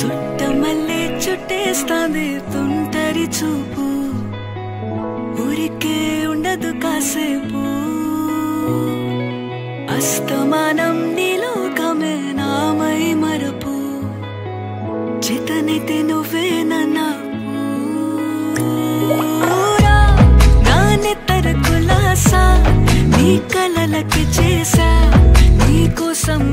చుట్టమల్లే చుట్టేస్తాంది తుంటరి చూపు ఊరికే ఉండదు కాసేపు అస్తమానం నీలోకమే నామై మరపు చేతనైతే నువ్వే నన్నా నానెత్తర కులాసా నీ కలలకి చేసా నీ కోసం